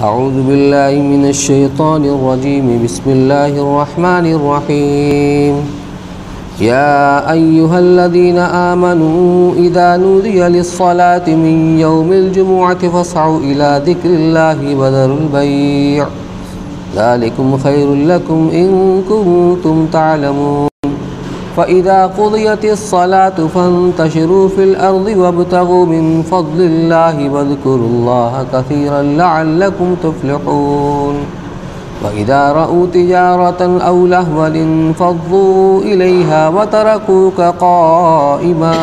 اعوذ باللہ من الشیطان الرجیم بسم اللہ الرحمن الرحیم یا ایہا الذین آمنوا اذا نودی للصلاة من یوم الجمعة فاسعوا الى ذکر اللہ وذروا البیع ذالکم خیر لکم ان کنتم تعلمون فإذا قضيت الصلاة فانتشروا في الأرض وابتغوا من فضل الله واذكروا الله كثيرا لعلكم تفلحون وإذا رأوا تجارة أو لهوا انفضوا إليها وتركوك قائما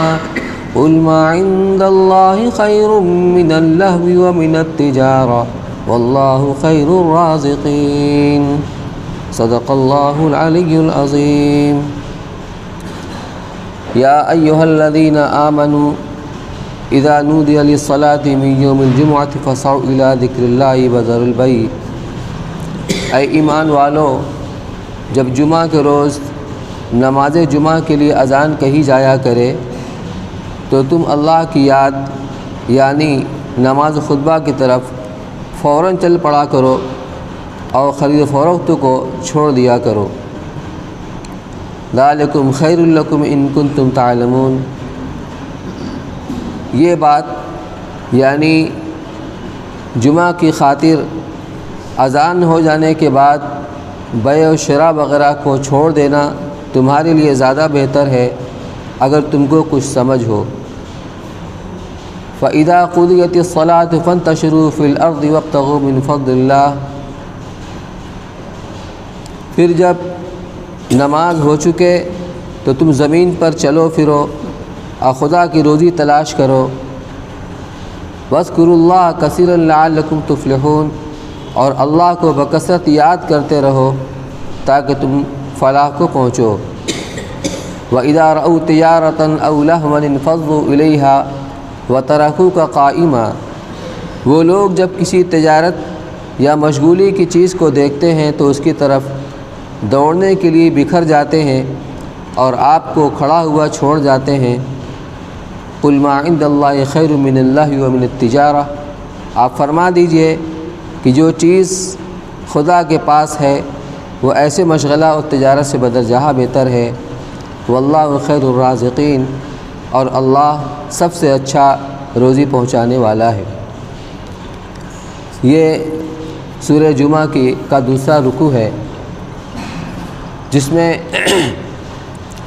قل ما عند الله خير من اللهو ومن التجارة والله خير الرازقين صدق الله العلي العظيم یا ایہا الذین آمنوا اذا نودی للصلاة من یوم الجمعة فاسعوا الى ذکر اللہ وذروا البیع اے ایمان والو، جب جمعہ کے روز نماز جمعہ کے لیے اذان کہی جایا کرے تو تم اللہ کی یاد یعنی نماز خطبہ کی طرف فوراً چل پڑا کرو اور خرید و فروخت کو چھوڑ دیا کرو۔ ذالکم خیر لکم ان کنتم تعلمون، یہ بات یعنی جمعہ کی خاطر اذان ہو جانے کے بعد بیع و شراء وغیرہ کو چھوڑ دینا تمہارے لیے زیادہ بہتر ہے اگر تم کو کچھ سمجھ ہو۔ فَإِذَا قُضِيَتِ الصَّلَاةُ فَانتَشِرُوا فِي الْأَرْضِ وَابْتَغُوا مِنْ فَضْلِ اللَّهِ، پھر جب نماز ہو چکے تو تم زمین پر چلو پھرو اور خدا کی روزی تلاش کرو۔ وَاذْكُرُوا اللَّهَ كَثِيرًا لَعَلَّكُمْ تُفْلِحُونَ، اور اللہ کو بکثرت یاد کرتے رہو تاکہ تم فلاح کو پہنچو۔ وَإِذَا رَأَوْا تِجَارَةً أَوْ لَهْوًا انفضوا إِلَيْهَا وَتَرَكُوكَ قَائِمًا، وہ لوگ جب کسی تجارت یا مشغولی کی چیز کو دیکھتے ہیں تو اس کی طرف دوڑنے کے لیے بکھر جاتے ہیں اور آپ کو کھڑا ہوا چھوڑ جاتے ہیں۔ قل ما عند اللہ خیر من اللہ ومن التجارہ، آپ فرما دیجئے کہ جو چیز خدا کے پاس ہے وہ ایسے مشغلہ اور تجارت سے بدرجہ بہتر ہے۔ واللہ خیر الرازقین، اور اللہ سب سے اچھا روزی پہنچانے والا ہے۔ یہ سورہ جمعہ کا دوسرا رکوع ہے جس میں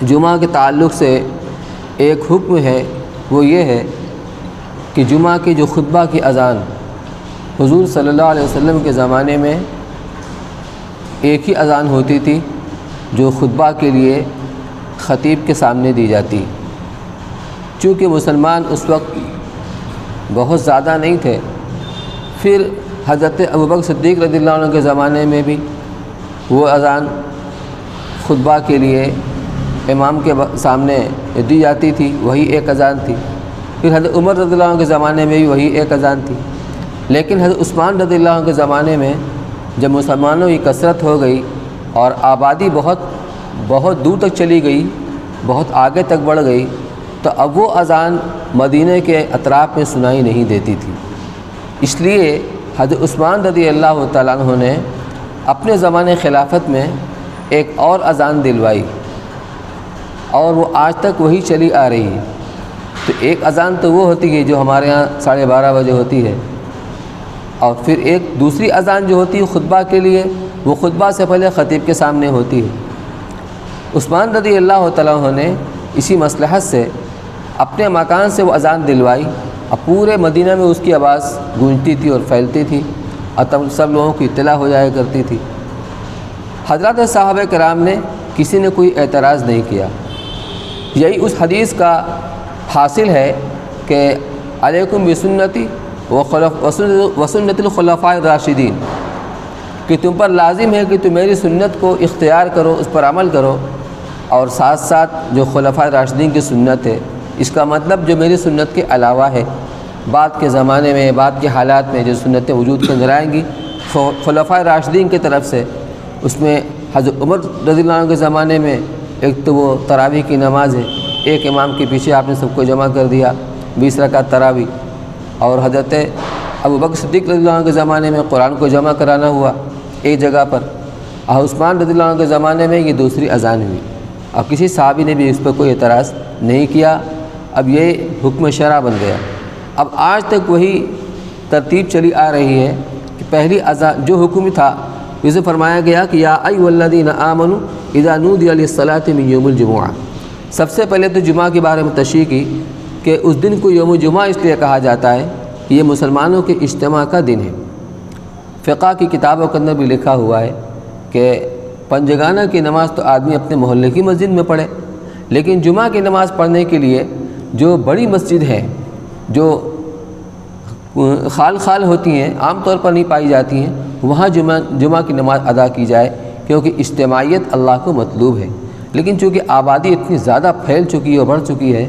جمعہ کے تعلق سے ایک حکم ہے، وہ یہ ہے کہ جمعہ کی جو خطبہ کی اذان حضور صلی اللہ علیہ وسلم کے زمانے میں ایک ہی اذان ہوتی تھی جو خطبہ کے لیے خطیب کے سامنے دی جاتی۔ چونکہ مسلمان اس وقت بہت زیادہ نہیں تھے، پھر حضرت ابوبکر صدیق رضی اللہ عنہ کے زمانے میں بھی وہ اذان خطبہ کے لیے امام کے سامنے دی جاتی تھی، وہی ایک اذان تھی۔ پھر حضرت عمر رضی اللہ عنہ کے زمانے میں بھی وہی ایک اذان تھی۔ لیکن حضرت عثمان رضی اللہ عنہ کے زمانے میں جب مسلمانوں کی کثرت ہو گئی اور آبادی بہت دور تک چلی گئی، بہت آگے تک بڑھ گئی، تو اب وہ اذان مدینہ کے اطراف میں سنائی نہیں دیتی تھی۔ اس لیے حضرت عثمان رضی اللہ تعالیٰ عنہ نے اپنے زمانے خلافت میں ایک اور اذان دلوائی اور وہ آج تک وہی چلی آ رہی ہے۔ تو ایک اذان تو وہ ہوتی ہے جو ہمارے ہاں 12:30 بجے ہوتی ہے، اور پھر ایک دوسری اذان جو ہوتی ہے خطبہ کے لیے، وہ خطبہ سے پہلے خطیب کے سامنے ہوتی ہے۔ عثمان رضی اللہ تعالیٰ عنہ نے اسی مصلحت سے اپنے مکان سے وہ اذان دلوائی، اور پورے مدینہ میں اس کی آواز گونجتی تھی اور پھیلتی تھی اور تب سب لوگوں کی اطلاع ہو جایا کرتی تھی۔ حضرات صحابہ کرام نے کسی نے کوئی اعتراض نہیں کیا۔ یہی اس حدیث کا حاصل ہے کہ علیکم بسنتی وسنت الخلفاء الراشدین، کہ تم پر لازم ہے کہ تم میری سنت کو اختیار کرو، اس پر عمل کرو، اور ساتھ ساتھ جو خلفاء راشدین کی سنت ہے، اس کا مطلب جو میری سنت کے علاوہ ہے، بعد کے زمانے میں بعد کے حالات میں جو سنتیں وجود کے اندر آئیں گی خلفاء راشدین کی طرف سے، اس میں حضرت عمر رضی اللہ عنہ کے زمانے میں ایک تو وہ تراویح کی نماز ہے، ایک امام کے پیچھے آپ نے سب کو جمع کر دیا 20 رکعت تراویح، اور حضرت ابو بکر صدیق رضی اللہ عنہ کے زمانے میں قرآن کو جمع کرانا ہوا ایک جگہ پر، اور عثمان رضی اللہ عنہ کے زمانے میں یہ دوسری اذان ہوئی، اور کسی صحابی نے بھی اس پر کوئی اعتراض نہیں کیا۔ اب یہ حکم شرع بن گیا۔ اب آج تک وہی ترتیب چلی آ رہی ہے کہ پہلی اذان جو حکم تھا اسے فرمایا گیا کہ یا ایھا الذین آمنوا اذا نودی للصلاۃ من یوم الجمعہ۔ سب سے پہلے تو جمعہ کے بارے میں تشریح کی کہ اس دن کو یوم جمعہ اس لیے کہا جاتا ہے کہ یہ مسلمانوں کے اجتماع کا دن ہے۔ فقہ کی کتابوں کے اندر بھی لکھا ہوا ہے کہ پنجگانہ کی نماز تو آدمی اپنے محلے کی مسجد میں پڑھے، لیکن جمعہ کی نماز پڑھنے کے لیے جو بڑی مسجد ہے، جو خال خال ہوتی ہیں، عام طور پر نہیں پائی جاتی ہیں، وہاں جمعہ کی نماز ادا کی جائے، کیونکہ اجتماعیت اللہ کو مطلوب ہے۔ لیکن چونکہ آبادی اتنی زیادہ پھیل چکی ہے اور بڑھ چکی ہے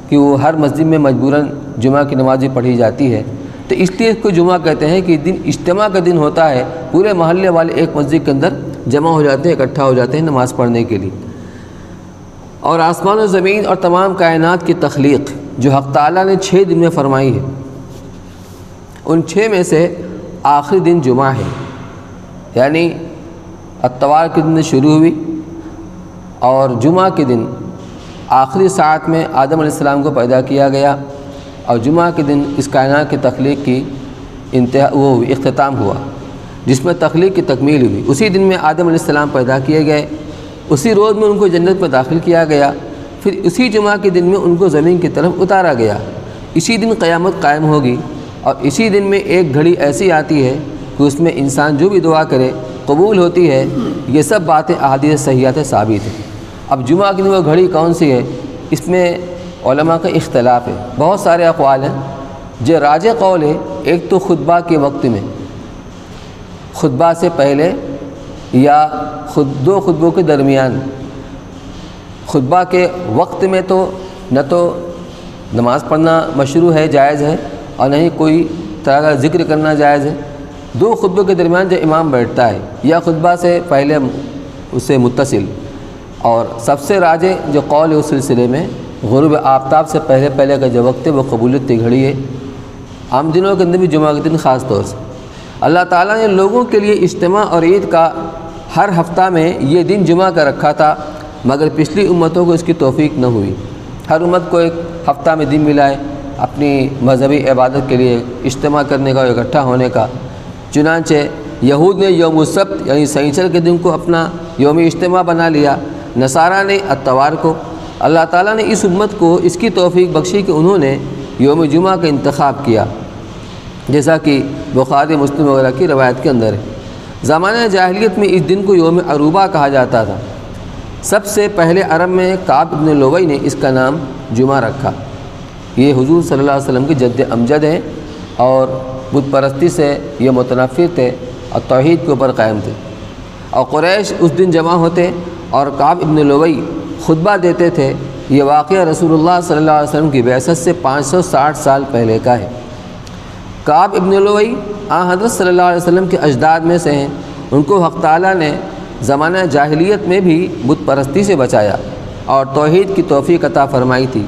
کہ وہ ہر مسجد میں مجبوراً جمعہ کی نماز پڑھی جاتی ہے، تو اس لیے اس کو جمعہ کہتے ہیں کہ دن اجتماع کا دن ہوتا ہے، پورے محلے والے ایک مسجد کے اندر جمع ہو جاتے ہیں، اکٹھا ہو جاتے ہیں نماز پڑھنے کے لیے۔ اور آسمان و زمین اور تمام کائنات کی تخلیق جو حق تعالیٰ نے 6 دن میں فرمائی ہے، ان 6 میں سے آخری دن جمعہ ہے، یعنی اتوار کے دن شروع ہوئی، اور جمعہ کے دن آخری ساعت میں آدم علیہ السلام کو پیدا کیا گیا، اور جمعہ کے دن اس کائنات کی تخلیق کی اختتام ہوا، جس میں تخلیق کی تکمیل ہوئی۔ اسی دن میں آدم علیہ السلام پیدا کیے گئے، اسی روز میں ان کو جنت میں داخل کیا گیا، پھر اسی جمعہ کے دن میں ان کو زمین کی طرف اتارا گیا۔ اسی دن قیامت قائم ہوگی، اور اسی دن میں ایک گھڑی ایسی آتی ہے کہ اس میں انسان جو بھی دعا کرے قبول ہوتی ہے۔ یہ سب باتیں احادیث صحیحات ثابت ہیں۔ اب جمعہ کی وہ گھڑی کون سی ہے، اس میں علماء کا اختلاف ہے، بہت سارے اقوال ہیں۔ جو راجح قول ہے، ایک تو خطبہ کے وقت میں، خطبہ سے پہلے یا دو خطبوں کے درمیان۔ خطبہ کے وقت میں تو نہ تو نماز پڑھنا مشروع ہے، جائز ہے، اور نہ ہی کوئی طرح کا ذکر کرنا جائز ہے۔ 2 خطبوں کے درمیان جو امام بیٹھتا ہے، یا خطبہ سے پہلے اس سے متصل، اور سب سے راجح جو قول ہے اس سلسلے میں غروب آفتاب سے پہلے کا جو وقت ہے وہ قبولیت کی گھڑی ہے۔ عام دنوں کے اندر بھی جمعہ کے دن خاص طور سے اللہ تعالیٰ نے لوگوں کے لیے اجتماع اور عید کا ہر ہفتہ میں یہ دن جمعہ کا رکھا تھا، مگر پچھلی امتوں کو اس کی توفیق نہ ہوئی۔ ہر امت کو ایک ہفتہ میں دن ملا ہے اپنی مذہبی عبادت کے لیے اجتماع کرنے کا، اکٹھا ہونے کا۔ چنانچہ یہود نے یوم السبت یعنی سنیچر کے دن کو اپنا یوم اجتماع بنا لیا، نصارہ نے اتوار کو۔ اللہ تعالیٰ نے اس امت کو اس کی توفیق بخشی کہ انہوں نے یوم جمعہ کا انتخاب کیا، جیسا کہ بخاری مسلم وغیرہ کی روایت کے اندر ہے۔ زمانہ جاہلیت میں اس دن کو یوم عروبہ کہا جاتا تھا۔ سب سے پہلے عرب میں کعب ابن لؤی نے اس کا نام جمعہ رکھا۔ یہ حضور صلی اللہ علیہ وسلم کے جد امجد ہیں، اور بت پرستی سے یہ متنفر تھے اور توحید کے اوپر قائم تھے، اور قریش اس دن جمع ہوتے اور کعب ابن لؤی خطبہ دیتے تھے۔ یہ واقعہ رسول اللہ صلی اللہ علیہ وسلم کی بعثت سے 560 سال پہلے کا ہے۔ کعب ابن لؤی حضرت صلی اللہ علیہ وسلم کے اجداد میں سے ہیں۔ ان کو حق تعالیٰ نے زمانہ جاہلیت میں بھی بت پرستی سے بچایا اور توحید کی توفیق عطا فرمائی تھی۔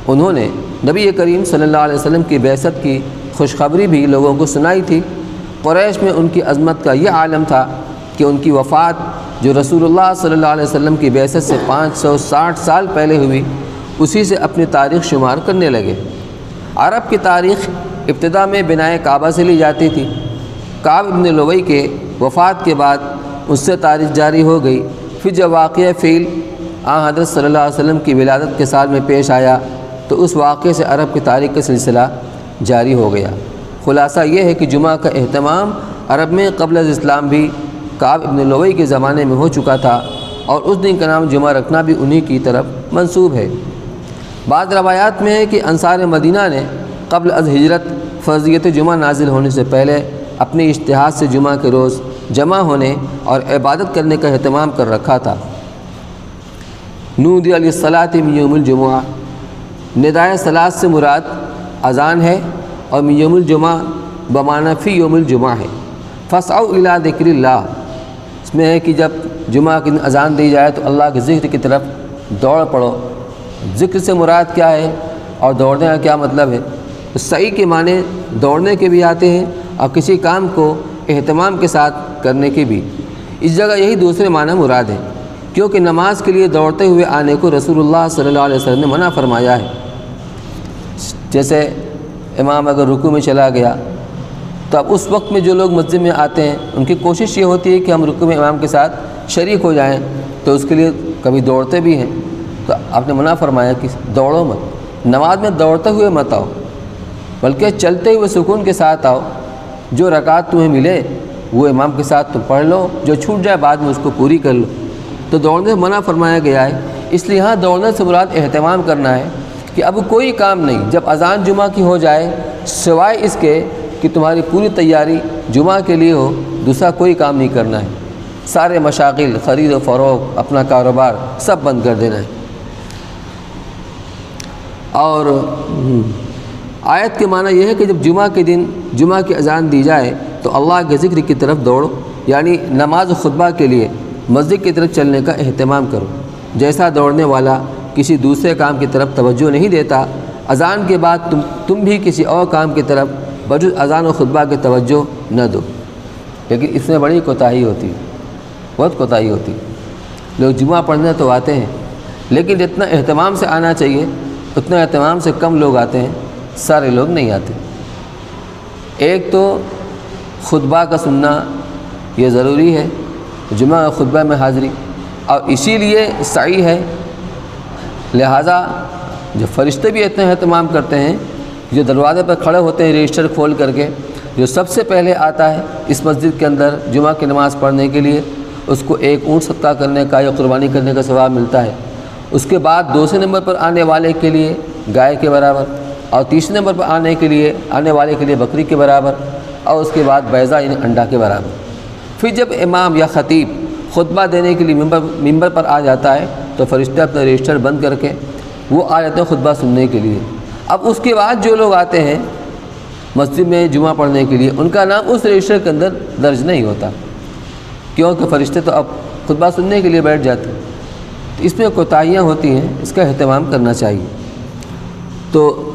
انہوں نے نبی کریم صلی اللہ علیہ وسلم کی بعثت کی خوشخبری بھی لوگوں کو سنائی تھی۔ قریش میں ان کی عظمت کا یہ عالم تھا کہ ان کی وفات جو رسول اللہ صلی اللہ علیہ وسلم کی بعثت سے 560 سال پہلے ہوئی، اسی سے اپنی تاریخ شمار کرنے لگے۔ عرب کی تاریخ ابتدا میں بنائے کعبہ سے لی جاتی تھی۔ کعب ابن لؤی کے وفات کے بعد اس سے تاریخ جاری ہو گئی۔ پھر جب واقعہ فیل حضرت صلی اللہ علیہ وسلم کی ولادت کے سال میں پیش آیا تو اس واقعے سے عرب کی تاریخ کا سلسلہ جاری ہو گیا۔ خلاصہ یہ ہے کہ جمعہ کا اہتمام عرب میں قبل از اسلام بھی کعب ابن لؤی کے زمانے میں ہو چکا تھا، اور اس دن کا نام جمعہ رکھنا بھی انہی کی طرف منسوب ہے۔ بعض روایات میں ہے کہ انصار مدینہ نے قبل از ہجرت فرضیت جمعہ نازل ہونے سے پہلے اپنے اجتہاد سے جمعہ کے روز جمع ہونے اور عبادت کرنے کا اہتمام کر رکھا تھا۔ نودی للصلاۃ من یوم الجمعہ، ندائے صلاۃ سے مراد اذان ہے، اور من یوم الجمعہ بمعنی فی یوم الجمعہ ہے۔ فاسعوا الی ذکر اللہ، اس میں ہے کہ جب جمعہ کی اذان دی جائے تو اللہ کے ذکر کی طرف دوڑ پڑو۔ ذکر سے مراد کیا ہے اور دوڑنے کا کیا مطلب ہے، سعی کے معنی دوڑنے کے بھی آتے ہیں اور کسی کام کو اہتمام کے ساتھ کرنے کے بھی۔ اس جگہ یہی دوسرے معنی مراد ہے، کیونکہ نماز کے لیے دوڑتے ہوئے آنے کو رسول اللہ صلی اللہ علیہ وسلم نے منع فرمایا ہے۔ جیسے امام اگر رکوع میں چلا گیا تو اب اس وقت میں جو لوگ مسجد میں آتے ہیں ان کی کوشش یہ ہوتی ہے کہ ہم رکوع میں امام کے ساتھ شریک ہو جائیں، تو اس کے لیے کبھی دوڑتے بھی ہیں، تو آپ نے منع فرمایا کہ دوڑو مت، نماز میں دوڑتے ہوئے مت آؤ، بلکہ چلتے ہوئے سکون کے ساتھ آؤ، جو رکعت تمہیں ملے وہ امام کے ساتھ تم پڑھ لو، جو چھوٹ جائے بعد میں اس کو پوری کر لو۔ تو دوڑنے سے منع فرمایا گیا ہے، اس لیے یہاں دوڑنے سے مراد اہتمام کرنا ہے کہ اب کوئی کام نہیں، جب اذان جمعہ کی ہو جائے سوائے اس کے کہ تمہاری پوری تیاری جمعہ کے لیے ہو، دوسرا کوئی کام نہیں کرنا ہے، سارے مشاغل، خرید و فروخت، اپنا کاروبار سب بند کر دینا ہے۔ اور آیت کے معنی یہ ہے کہ جب جمعہ کے دن جمعہ کی اذان دی جائے تو اللہ کے ذکر کی طرف دوڑو، یعنی نماز و خطبہ کے لیے مسجد کی طرف چلنے کا اہتمام کرو۔ جیسا دوڑنے والا کسی دوسرے کام کی طرف توجہ نہیں دیتا، اذان کے بعد تم بھی کسی اور کام کی طرف بجز اذان و خطبہ کی توجہ نہ دو۔ لیکن اس میں بڑی کوتاہی ہوتی ہے، بہت کوتاہی ہوتی ہے۔ لوگ جمعہ پڑھنے تو آتے ہیں، لیکن جتنا اہتمام سے آنا چاہیے اتنا اہتمام سے کم لوگ آتے ہیں، سارے لوگ نہیں آتے۔ ایک تو خطبہ کا سننا یہ ضروری ہے، جمعہ خطبہ میں حاضری، اور اسی لیے سعی ہے، لہٰذا جو فرشتے بھی اتنا اہتمام کرتے ہیں، جو دروازے پر کھڑے ہوتے ہیں رجسٹر کھول کر کے، جو سب سے پہلے آتا ہے اس مسجد کے اندر جمعہ کی نماز پڑھنے کے لیے، اس کو ایک اونٹ صدقہ کرنے کا یا قربانی کرنے کا ثواب ملتا ہے۔ اس کے بعد دوسرے نمبر پر آنے والے کے لیے گائے کے برابر، اور تیسرے نمبر پر آنے والے کے لیے بکری کے برابر، اور اس کے بعد بیضہ یعنی انڈا کے برابر۔ پھر جب امام یا خطیب خطبہ دینے کے لیے ممبر پر آ جاتا ہے تو فرشتے اپنا رجسٹر بند کر کے وہ آ جاتے ہیں خطبہ سننے کے لیے۔ اب اس کے بعد جو لوگ آتے ہیں مسجد میں جمعہ پڑھنے کے لیے، ان کا نام اس رجسٹر کے اندر درج نہیں ہوتا، کیونکہ فرشتے تو اب خطبہ سننے کے لیے بیٹھ جاتے ہیں۔ تو اس میں کوتاہیاں ہوتی ہیں، اس کا اہتمام کرنا چاہیے۔ تو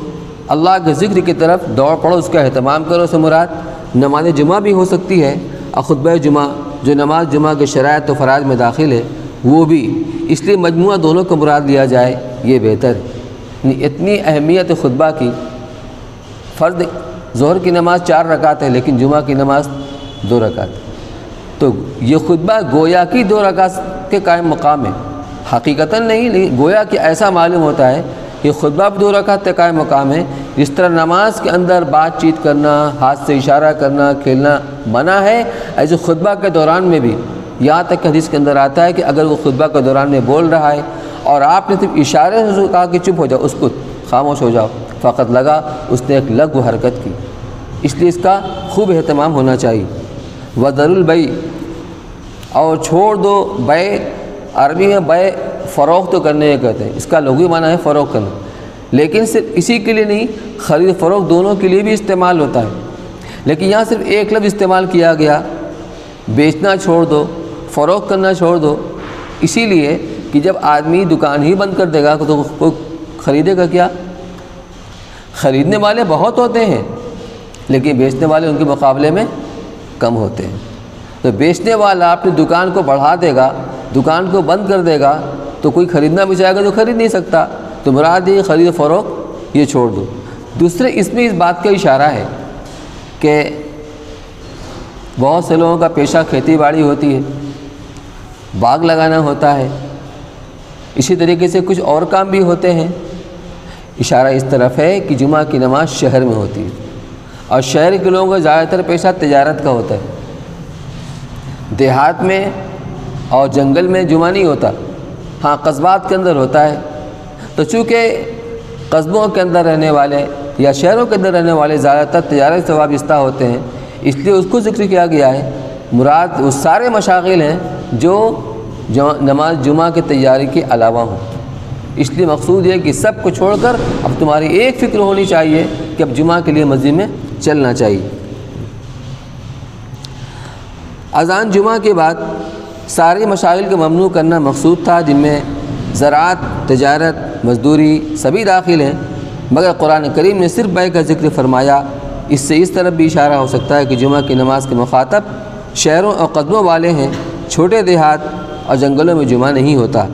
اللہ کے ذکر کی طرف دوڑ پڑو، اس کا اہتمام کرو، سے مراد نماز جمعہ بھی ہو سکتی ہے، اور خطبہ جمعہ جو نماز جمعہ کے شرائط و فرائض میں داخل ہے وہ بھی، اس لیے مجموعہ دونوں کو مراد لیا جائے یہ بہتر ہے۔ اتنی اہمیت خطبہ کی، فرض ظہر کی نماز 4 رکعت ہے لیکن جمعہ کی نماز 2 رکعت، تو یہ خطبہ گویا کی 2 رکعت کے قائم مقام ہے، حقیقتاً نہیں، لیکن گویا کہ ایسا معلوم ہوتا ہے کہ خطبہ بھی 2 رکعت کے قائم مقام ہے۔ جس طرح نماز کے اندر بات چیت کرنا، ہاتھ سے اشارہ کرنا، کھیلنا منع ہے، ایسے خطبہ کے دوران میں بھی، یہاں تک کہ حدیث کے اندر آتا ہے کہ اگر وہ خطبہ کے دوران میں بول رہا ہے اور آپ نے صرف اشارے سے کہا کہ چپ ہو جاؤ، اس کو خاموش ہو جاؤ، فقط لگا اس نے ایک لغو حرکت کی، اس لیے اس کا خوب اہتمام ہونا چاہیے۔ وذروا البیع، اور چھوڑ دو بیع، عربی میں بیع فروخت تو کرنے کہتے ہیں، اس کا لغوی معنی ہے فروخت کرنا، لیکن صرف اسی کے لیے نہیں، خرید فروخت دونوں کے لیے بھی استعمال ہوتا ہے، لیکن یہاں صرف ایک لفظ استعمال کیا گیا، بیچنا چھوڑ دو، فروخت کرنا چھوڑ دو، اسی لیے کہ جب آدمی دکان ہی بند کر دے گا تو کوئی خریدے گا کیا؟ خریدنے والے بہت ہوتے ہیں لیکن بیچنے والے ان کے مقابلے میں کم ہوتے ہیں، تو بیچنے والا اپنی دکان کو بڑھا دے گا، دکان کو بند کر دے گا تو کوئی خریدنا بھی چاہے گا تو خرید نہیں سکتا، تو مراد یہ خرید و فروخت یہ چھوڑ دو۔ دوسرے اس میں اس بات کا اشارہ ہے کہ بہت سے لوگوں کا پیشہ کھیتی باڑی ہوتی ہے، باغ لگانا ہوتا ہے، اسی طریقے سے کچھ اور کام بھی ہوتے ہیں، اشارہ اس طرف ہے کہ جمعہ کی نماز شہر میں ہوتی ہے، اور شہر کے لوگوں کا زیادہ تر پیشہ تجارت کا ہوتا ہے، دیہات میں اور جنگل میں جمعہ نہیں ہوتا، ہاں قصبات کے اندر ہوتا ہے، تو چونکہ قصبوں کے اندر رہنے والے یا شہروں کے اندر رہنے والے زیادہ تر تجارت سے وابستہ ہوتے ہیں، اس لیے اس کو ذکر کیا گیا ہے، مراد وہ سارے مشاغل ہیں جو نماز جمعہ کی تیاری کے علاوہ ہوں، اس لیے مقصود یہ کہ سب کو چھوڑ کر اب تمہاری ایک فکر ہونی چاہیے کہ اب جمعہ کے لیے مسجد میں چلنا چاہیے۔ اذان جمعہ کے بعد سارے مشاغل کو ممنوع کرنا مقصود تھا، جن میں زراعت، تجارت، مزدوری سبھی داخل ہیں، مگر قرآن کریم نے صرف بیع کا ذکر فرمایا۔ اس سے اس طرف بھی اشارہ ہو سکتا ہے کہ جمعہ کی نماز کے مخاطب شہروں اور قصبوں والے ہیں، چھوٹے دیہات اور جنگلوں میں جمعہ نہیں ہوتا،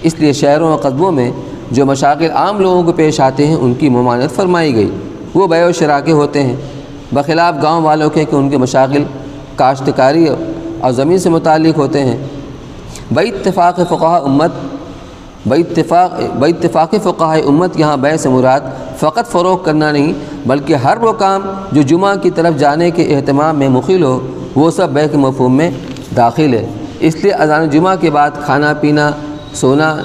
اس لیے شہروں اور قصبوں میں جو مشاغل عام لوگوں کو پیش آتے ہیں ان کی ممانعت فرمائی گئی، وہ بیع و شراء کے ہوتے ہیں، بخلاف گاؤں والوں کے کہ ان کے مشاغل کاشتکاری اور زمین سے متعلق ہوتے ہیں۔ باتفاق فقہاء امت یہاں بیع سے مراد فقط فروغ کرنا نہیں بلکہ ہر وہ کام جو جمعہ کی طرف جانے کے اہتمام میں مخل ہو وہ سب بیع کے مفہوم میں داخل ہے۔ اس لیے اذان جمعہ کے بعد کھانا پینا، سونا،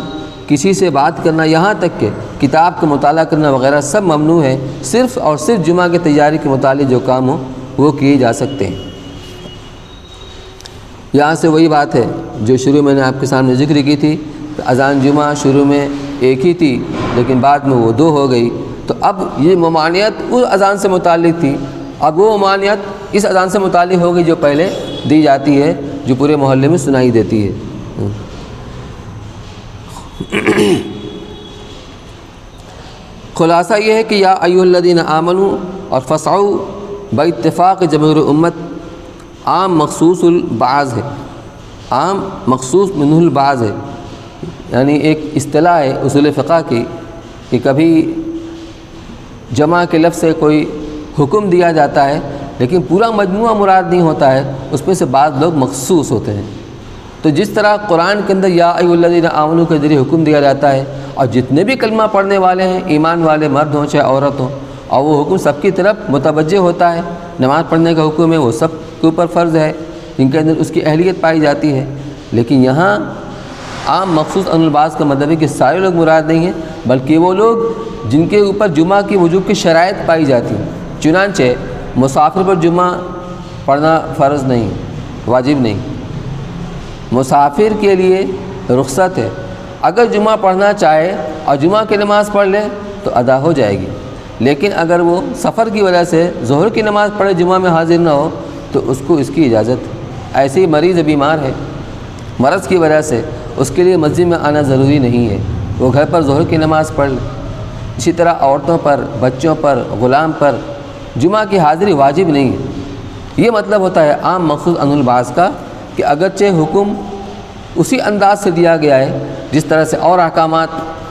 کسی سے بات کرنا، یہاں تک کہ کتاب کا مطالعہ کرنا وغیرہ سب ممنوع ہے۔ صرف اور صرف جمعہ کی تیاری کے متعلق جو کام ہو وہ کیے جا سکتے ہیں۔ یہاں سے وہی بات ہے جو شروع میں نے آپ کے سامنے ذکر کی تھی، اذان جمعہ شروع میں ایک ہی تھی لیکن بعد میں وہ دو ہو گئی، تو اب یہ ممانعت اس اذان سے متعلق تھی، اب وہ ممانعت اس اذان سے متعلق ہو گئی جو پہلے دی جاتی ہے، جو پورے محلے میں سنائی دیتی ہے۔ خلاصہ یہ ہے کہ یا ایھا الذین آمنوا اور فسعوا باتفاق جماہیر امت عام مخصوص البعض ہے، عام مخصوص منہ البعض ہے، یعنی ایک اصطلاح ہے اصول فقہ کی کہ کبھی جمع کے لفظ سے کوئی حکم دیا جاتا ہے لیکن پورا مجموعہ مراد نہیں ہوتا ہے، اس میں سے بعض لوگ مخصوص ہوتے ہیں۔ تو جس طرح قرآن کے اندر یا ایھا الذین آمنوا کے ذریعے حکم دیا جاتا ہے اور جتنے بھی کلمہ پڑھنے والے ہیں، ایمان والے مرد ہوں چاہے عورت ہوں، اور وہ حکم سب کی طرف متوجہ ہوتا ہے، نماز پڑھنے کا حکم ہے وہ سب کے اوپر فرض ہے جن کے اندر اس کی اہلیت پائی جاتی ہے، لیکن یہاں عام مخصوص ان البعض کا مطلب ہے کہ سارے لوگ مراد نہیں ہیں بلکہ وہ لوگ جن کے اوپر جمعہ کی وجوب کی شرائط پائی جاتی ہیں۔ چنانچہ مسافر پر جمعہ پڑھنا فرض نہیں، واجب نہیں، مسافر کے لیے رخصت ہے، اگر جمعہ پڑھنا چاہے اور جمعہ کی نماز پڑھ لے تو ادا ہو جائے گی، لیکن اگر وہ سفر کی وجہ سے ظہر کی نماز پڑھے جمعہ میں حاضر نہ ہو تو اس کو اس کی اجازت ہے۔ ایسے ہی مریض بیمار ہے، مرض کی وجہ سے اس کے لیے مسجد میں آنا ضروری نہیں ہے، وہ گھر پر ظہر کی نماز پڑھ لے۔ اسی طرح عورتوں پر، بچوں پر، غلام پر جمعہ کی حاضری واجب نہیں ہے۔ یہ مطلب ہوتا ہے عام مخصوص ان البعض کا کہ اگرچہ حکم اسی انداز سے دیا گیا ہے جس طرح سے اور احکامات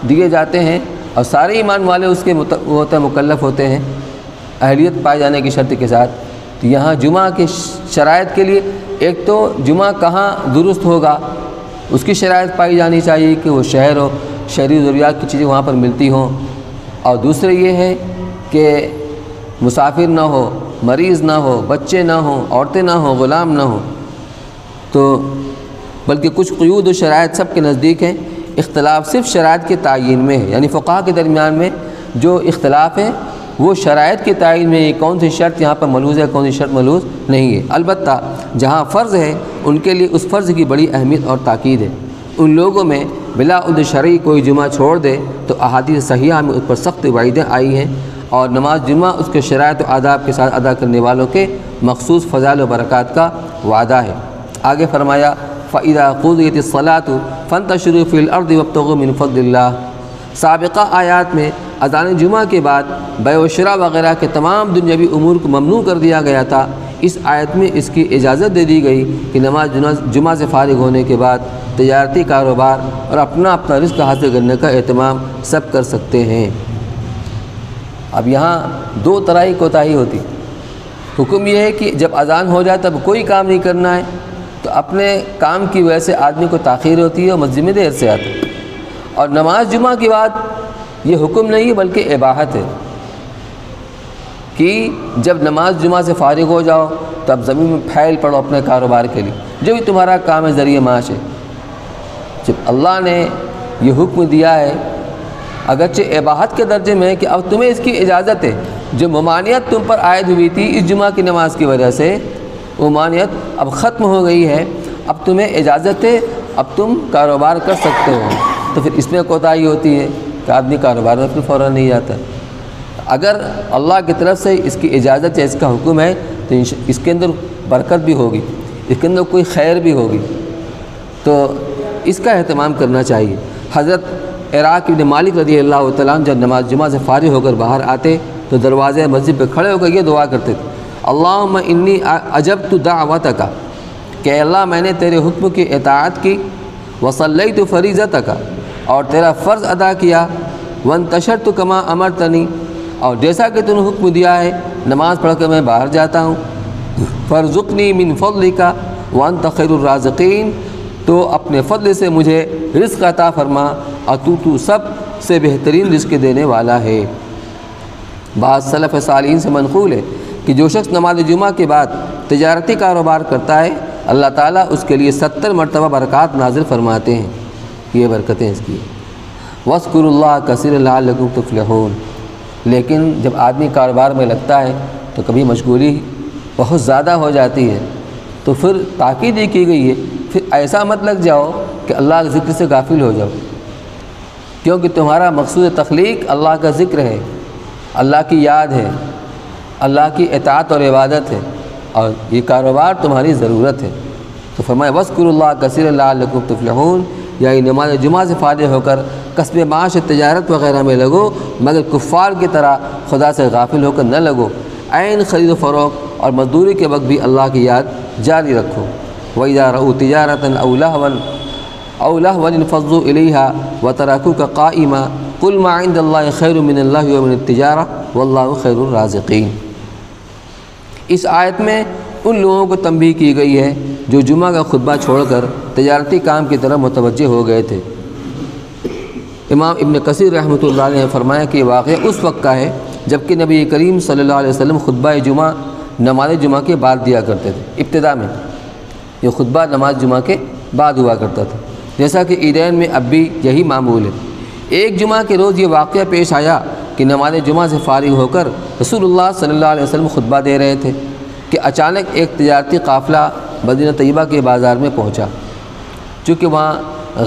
دیے جاتے ہیں اور سارے ایمان والے اس کے مکلف ہوتے ہیں اہلیت پائے جانے کی شرط کے ساتھ، تو یہاں جمعہ کی شرائط کے لیے ایک تو جمعہ کہاں درست ہوگا اس کی شرائط پائی جانی چاہیے کہ وہ شہر ہو، شہری ضروریات کی چیزیں وہاں پر ملتی ہوں، اور دوسرے یہ ہے کہ مسافر نہ ہو، مریض نہ ہو، بچے نہ ہوں، عورتیں نہ ہوں، غلام نہ ہوں، تو بلکہ کچھ قیود و شرائط سب کے نزدیک ہیں۔ اختلاف صرف شرائط کے تعین میں ہے، یعنی فقہاء کے درمیان میں جو اختلاف ہے وہ شرائط کے تعین میں ہے، کون سی شرط یہاں پر ملحوظ ہے، کون سی شرط ملحوظ نہیں ہے۔ البتہ جہاں فرض ہے ان کے لیے اس فرض کی بڑی اہمیت اور تاکید ہے۔ ان لوگوں میں بلا عذر شرعی کوئی جمعہ چھوڑ دے تو احادیث صحیحہ میں اس پر سخت وعیدیں آئی ہیں، اور نماز جمعہ اس کے شرائط و آداب کے ساتھ ادا کرنے والوں کے مخصوص فضائل و برکات کا وعدہ ہے۔ آگے فرمایا فَإِذَا قُضِيَتِ الصَّلَاةُ فَانتَشِرُوا فِي الْأَرْضِ وَابْتَغُوا مِنْ فَضْلِ اللَّهِ۔ سابقہ آیات میں اذان جمعہ کے بعد بیع و شراء وغیرہ کے تمام دنیاوی امور کو ممنوع کر دیا گیا تھا، اس آیت میں اس کی اجازت دے دی گئی کہ نماز جمعہ سے فارغ ہونے کے بعد تجارتی کاروبار اور اپنا رزق حاصل کرنے کا اہتمام سب کر سکتے ہیں۔ اب یہاں دو طرح کی کوتاہی ہوتی، حکم یہ ہے کہ جب اذان ہو جائے تب کوئی کام نہیں کرنا ہے، تو اپنے کام کی وجہ سے آدمی کو تاخیر ہوتی ہے اور مسجد میں دیر سے آتا ہے، اور نماز جمعہ کے بعد یہ حکم نہیں ہے بلکہ اباحت ہے کہ جب نماز جمعہ سے فارغ ہو جاؤ تو اب زمین میں پھیل پڑو اپنے کاروبار کے لیے، جو بھی تمہارا کام ہے ذریعہ معاش ہے۔ جب اللہ نے یہ حکم دیا ہے اگرچہ اباحت کے درجے میں کہ اب تمہیں اس کی اجازت ہے، جو ممانعت تم پر عائد ہوئی تھی اس جمعہ کی نماز کی وجہ سے وہ ممانعت اب ختم ہو گئی ہے، اب تمہیں اجازت ہے، اب تم کاروبار کر سکتے ہو، تو پھر اس میں کوتاہی ہوتی ہے کہ آدمی کاروبار میں پھر فوراً نہیں جاتا۔ اگر اللہ کی طرف سے اس کی اجازت ہے، اس کا حکم ہے، تو اس کے اندر برکت بھی ہوگی، اس کے اندر کوئی خیر بھی ہوگی، تو اس کا اہتمام کرنا چاہیے۔ حضرت عراق ابن مالک رضی اللہ تعالیٰ عنہ جب نماز جمعہ سے فارغ ہو کر باہر آتے تو دروازے مسجد پہ کھڑے ہو کر یہ دعا کرتے تھے، اللہم انی اجبت دعوتک، کہ اللہ میں نے تیرے حکم کی اطاعت کی، وصلیت فریضتک، اور تیرا فرض ادا کیا، وانتشرت کما امرتنی، اور جیسا کہ تو نے حکم دیا ہے نماز پڑھ کر میں باہر جاتا ہوں، فارزقنی من فضلک وانت خیر الرازقین، تو اپنے فضل سے مجھے رزق عطا فرما اور تو سب سے بہترین رزق دینے والا ہے۔ بعض سلف صالحین سے منقول ہے کہ جو شخص نماز جمعہ کے بعد تجارتی کاروبار کرتا ہے اللہ تعالیٰ اس کے لیے 70 مرتبہ برکات نازل فرماتے ہیں، یہ برکتیں اس کی۔ وَاذْكُرُوا اللَّهَ كَثِيرًا لَعَلَّكُمْ تُفْلِحُونَ، لیکن جب آدمی کاروبار میں لگتا ہے تو کبھی مشغولی بہت زیادہ ہو جاتی ہے، تو پھر تاکید یہ کی گئی ہے پھر ایسا مت لگ جاؤ کہ اللہ کے ذکر سے غافل ہو جاؤ، کیونکہ تمہارا مقصود تخلیق اللہ کا ذکر ہے، اللہ کی یاد ہے، اللہ کی اطاعت اور عبادت ہے، اور یہ کاروبار تمہاری ضرورت ہے۔ تو فرمایا وَاذْكُرُوا اللَّهَ كَثِيرًا لَعَلَّكُمْ تُفْلِحُونَ، یعنی نماز جمعہ سے فارغ ہو کر کسب معاش تجارت وغیرہ میں لگو، مگر کفار کی طرح خدا سے غافل ہو کر نہ لگو، عین خرید و فروخت اور مزدوری کے وقت بھی اللہ کی یاد جاری رکھو۔ وَإِذَا رَأُوا تِجَارَةً أَوْ لَهْوًا انفضوا إِلَيْهَا وَتَرَكُوكَ قَائِمًا قُلْ مَا عِندَ اللَّهِ خَيْرٌ مِّنَ اللَّهِ وَمِنَ التِّجَارَةِ وَاللَّهُ خَيْرُ الرَّازِقِينَ۔ اس آیت میں ان لوگوں کو تنبیہ کی گئی ہے جو جمعہ کا خطبہ چھوڑ کر تجارتی کام کی طرف متوجہ ہو گئے تھے۔ امام ابن کثیر رحمۃ اللہ علیہ نے فرمایا کہ یہ واقعہ اس وقت کا ہے جبکہ نبی کریم صلی اللہ علیہ وسلم خطبہ جمعہ نماز جمعہ کے بعد دیا کرتے تھے۔ ابتدا میں یہ خطبہ نماز جمعہ کے بعد ہوا کرتا تھا، جیسا کہ عیدین میں اب بھی یہی معمول ہے۔ ایک جمعہ کے روز یہ واقعہ پیش آیا کہ نماز جمعہ سے فارغ ہو کر رسول اللہ صلی اللہ علیہ وسلم خطبہ دے رہے تھے کہ اچانک ایک تجارتی قافلہ مدینہ طیبہ کے بازار میں پہنچا۔ چونکہ وہاں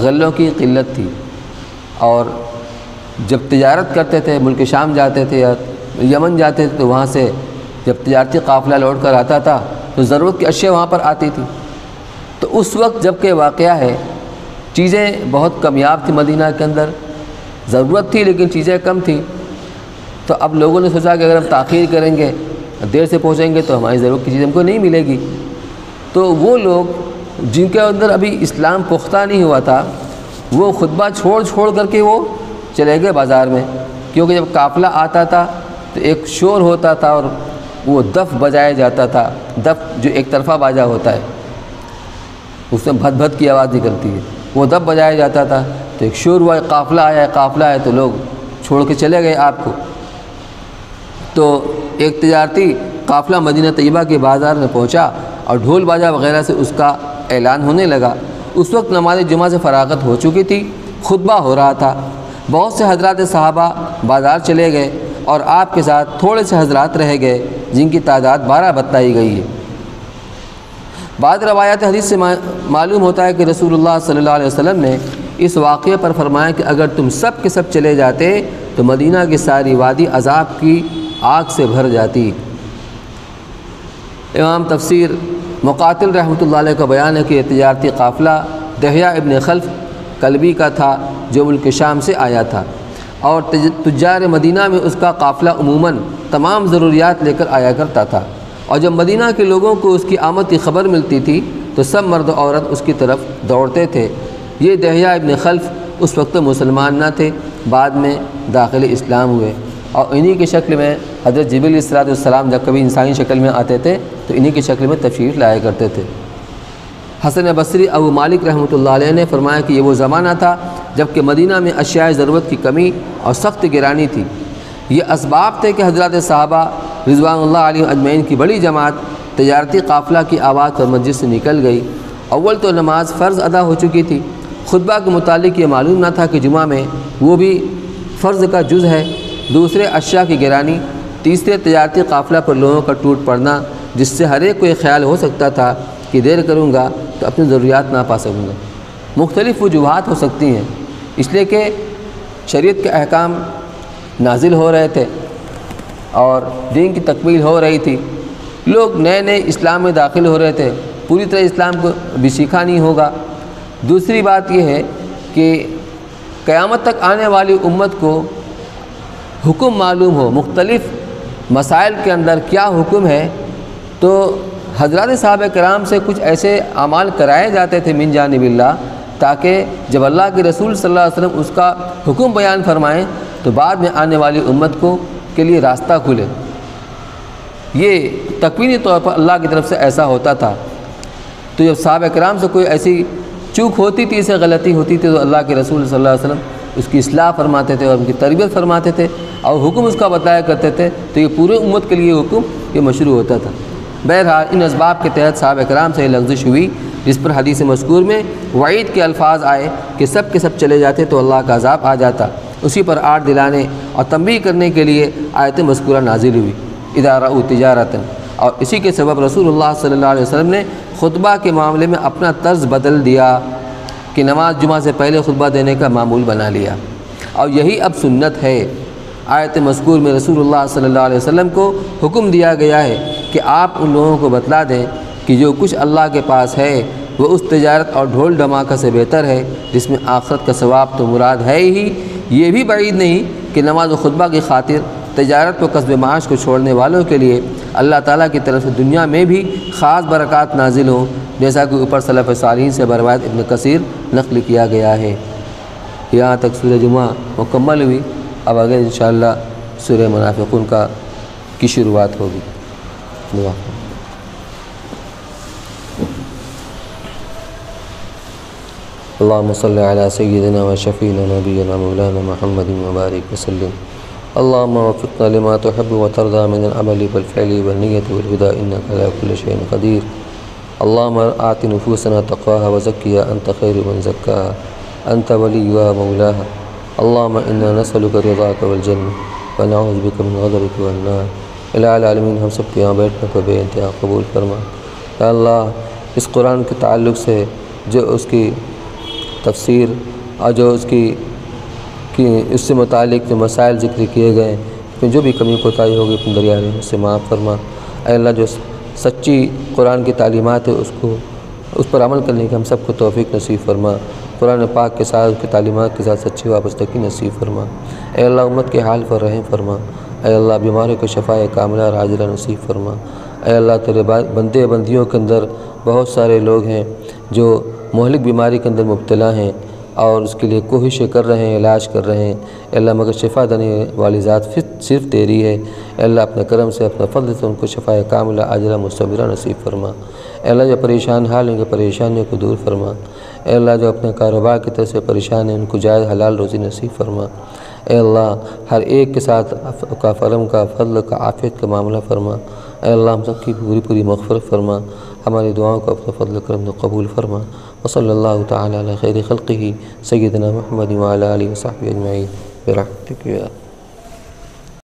غلوں کی قلت تھی اور جب تجارت کرتے تھے ملک شام جاتے تھے یا یمن جاتے تھے تو وہاں سے جب تجارتی قافلہ لوٹ کر آتا تھا تو ضرورت کی اشیاء وہاں پر آتی تھی۔ تو اس وقت جب کہ واقعہ ہے چیزیں بہت کمیاب تھی، مدینہ کے اندر ضرورت تھی لیکن چیزیں کم تھیں، تو اب لوگوں نے سوچا کہ اگر ہم تاخیر کریں گے دیر سے پہنچیں گے تو ہماری ضرورت کی چیز ہم کو نہیں ملے گی۔ تو وہ لوگ جن کے اندر ابھی اسلام پختہ نہیں ہوا تھا وہ خطبہ چھوڑ کر کے وہ چلے گئے بازار میں، کیونکہ جب قافلہ آتا تھا تو ایک شور ہوتا تھا اور وہ دف بجایا جاتا تھا، دف جو ایک طرفہ باجا ہوتا ہے اس میں بھت بھت کی آواز نکلتی ہے، وہ دف بجایا جاتا تھا تو ایک شور ہوا قافلہ آیا تو لوگ چھوڑ کے چلے گئے آپ کو۔ تو ایک تجارتی قافلہ مدینہ طیبہ کے بازار میں پہنچا اور ڈھول باجا وغیرہ سے اس کا اعلان ہونے لگا۔ اس وقت نماز جمعہ سے فراغت ہو چکی تھی، خطبہ ہو رہا تھا، بہت سے حضرات صحابہ بازار چلے گئے اور آپ کے ساتھ تھوڑے سے حضرات رہ گئے جن کی تعداد 12 بتائی گئی ہے۔ بعض روایات حدیث سے معلوم ہوتا ہے کہ رسول اللہ صلی اللہ علیہ وسلم نے اس واقعے پر فرمایا کہ اگر تم سب کے سب چلے جاتے تو مدینہ کی ساری وادی عذاب کی آگ سے بھر جاتی۔ امام تفسیر مقاتل رحمۃ اللہ علیہ کا بیان ہے کہ تجارتی قافلہ دحیہ ابن خلف کلبی کا تھا جو ملک شام سے آیا تھا، اور تجار مدینہ میں اس کا قافلہ عموماً تمام ضروریات لے کر آیا کرتا تھا، اور جب مدینہ کے لوگوں کو اس کی آمد کی خبر ملتی تھی تو سب مرد و عورت اس کی طرف دوڑتے تھے۔ یہ دحیہ ابن خلف اس وقت مسلمان نہ تھے، بعد میں داخل اسلام ہوئے، اور انہی کی شکل میں حضرت جبریل علیہ السلام جب کبھی انسانی شکل میں آتے تھے تو انہی کی شکل میں تشریف لایا کرتے تھے۔ حسن بصری ابو مالک رحمۃ اللہ علیہ نے فرمایا کہ یہ وہ زمانہ تھا جب کہ مدینہ میں اشیاء ضرورت کی کمی اور سخت گرانی تھی۔ یہ اسباب تھے کہ حضرات صحابہ رضوان اللہ علیہ اجمعین کی بڑی جماعت تجارتی قافلہ کی آواز پر مسجد سے نکل گئی۔ اول تو نماز فرض ادا ہو چکی تھی، خطبہ کے متعلق یہ معلوم نہ تھا کہ جمعہ میں وہ بھی فرض کا جز ہے، دوسرے اشیاء کی گرانی، تیسرے تجارتی قافلہ پر لوگوں کا ٹوٹ پڑنا جس سے ہر ایک کو یہ خیال ہو سکتا تھا کہ دیر کروں گا تو اپنی ضروریات نہ پا سکوں گا۔ مختلف وجوہات ہو سکتی ہیں، اس لیے کہ شریعت کے احکام نازل ہو رہے تھے اور دین کی تکمیل ہو رہی تھی، لوگ نئے نئے اسلام میں داخل ہو رہے تھے، پوری طرح اسلام کو بھی سیکھا نہیں ہوگا۔ دوسری بات یہ ہے کہ قیامت تک آنے والی امت کو حکم معلوم ہو، مختلف مسائل کے اندر کیا حکم ہے، تو حضرات صحابہ کرام سے کچھ ایسے اعمال کرائے جاتے تھے من جانب اللہ، تاکہ جب اللہ کے رسول صلی اللہ علیہ وسلم اس کا حکم بیان فرمائیں تو بعد میں آنے والی امت کو کے لیے راستہ کھلے۔ یہ تکوینی طور پر اللہ کی طرف سے ایسا ہوتا تھا۔ تو جب صحابہ کرام سے کوئی ایسی چوک ہوتی تھی، اسے غلطی ہوتی تھی، تو اللہ کے رسول صلی اللہ علیہ وسلم اس کی اصلاح فرماتے تھے اور ان کی تربیت فرماتے تھے اور حکم اس کا بتایا کرتے تھے، تو یہ پورے امت کے لیے حکم یہ مشروع ہوتا تھا۔ بہرحال ان اسباب کے تحت صحابہ کرام سے یہ لغزش ہوئی، جس پر حدیث مذکور میں وعید کے الفاظ آئے کہ سب کے سب چلے جاتے تو اللہ کا عذاب آ جاتا۔ اسی پر آڑ دلانے اور تنبیہ کرنے کے لیے آیت مذکورہ نازل ہوئی، اذا رأوا تجارۃ، اور اسی کے سبب رسول اللہ صلی اللہ علیہ وسلم نے خطبہ کے معاملے میں اپنا طرز بدل دیا کہ نماز جمعہ سے پہلے خطبہ دینے کا معمول بنا لیا، اور یہی اب سنت ہے۔ آیت مذکور میں رسول اللہ صلی اللہ علیہ وسلم کو حکم دیا گیا ہے کہ آپ ان لوگوں کو بتلا دیں کہ جو کچھ اللہ کے پاس ہے وہ اس تجارت اور ڈھول ڈھماکہ سے بہتر ہے جس میں آخرت کا ثواب تو مراد ہے ہی، یہ بھی بعید نہیں کہ نماز و خطبہ کی خاطر تجارت و کسب معاش کو چھوڑنے والوں کے لیے اللہ تعالیٰ کی طرف سے دنیا میں بھی خاص برکات نازل ہوں، جیسا کہ اوپر سلف صالحین سے بروایت ابن کثیر نقل کیا گیا ہے۔ یہاں تک سورہ جمعہ مکمل ہوئی، اب آگے انشاءاللہ سورہ منافقون کی شروعات ہوگی۔ دعا اللهم صل على سيدنا وشفينا نبينا مولانا محمد وبارك وسلم اللهم وفقنا لما تحب وترضى من العمل والفعل والنية والهدى إنك على كل شيء قدير اللهم آت نفوسنا تقواها وزكها أنت خير من زكاها أنت وليها مولاها اللهم إنا نسألك رضاك والجنة ونعوذ بك من غضبك والنار۔ الہ العالمین ہم سب کے یہاں بیٹھنے کو بے انتہا قبول فرما۔ یا اللہ اس قرآن کے تعلق سے جو اس کی تفسیر اور جو اس سے متعلق جو مسائل ذکر کیے گئے ہیں، جو بھی کمی کوتاہی ہوگی اپنے دریا میں اس سے معاف فرما۔ اے اللہ جو سچی قرآن کی تعلیمات ہے اس پر عمل کرنے کی ہم سب کو توفیق نصیب فرما۔ قرآن پاک کے ساتھ اس کی تعلیمات کے ساتھ سچی وابستگی نصیب فرما۔ اے اللہ امت کے حال پر رحم فرما۔ اے اللہ بیماروں کو شفاء کاملہ اور عاجلہ نصیب فرما۔ اے اللہ تیرے بندے بندیوں کے اندر بہت سارے لوگ ہیں جو مہلک بیماری کے اندر مبتلا ہیں اور اس کے لیے کوششیں کر رہے ہیں، علاج کر رہے ہیں۔ اے اللہ مگر شفا دینے والی ذات صرف تیری ہے۔ اے اللہ اپنے کرم سے اپنے فضل سے ان کو شفاء کاملہ عاجلہ مستمرہ نصیب فرما۔ اے اللہ جو پریشان حال ان کے پریشانیوں کو دور فرما۔ اے اللہ جو اپنے کاروبار کی طرف سے پریشان ہیں ان کو جائز حلال روزی نصیب فرما۔ اے اللہ ہر ایک کے ساتھ کا فرم کا فضل کا عافیت کا معاملہ فرما۔ اے اللہ ہم سب کی پوری مغفرت فرما، ہماری دعاؤں کو اپنے فضل کرم قبول فرما۔ وصلی اللہ تعالی علی خیر خلقہ سیدنا محمد وعلی آلہ وصحبہ اجمعین برحمتک یا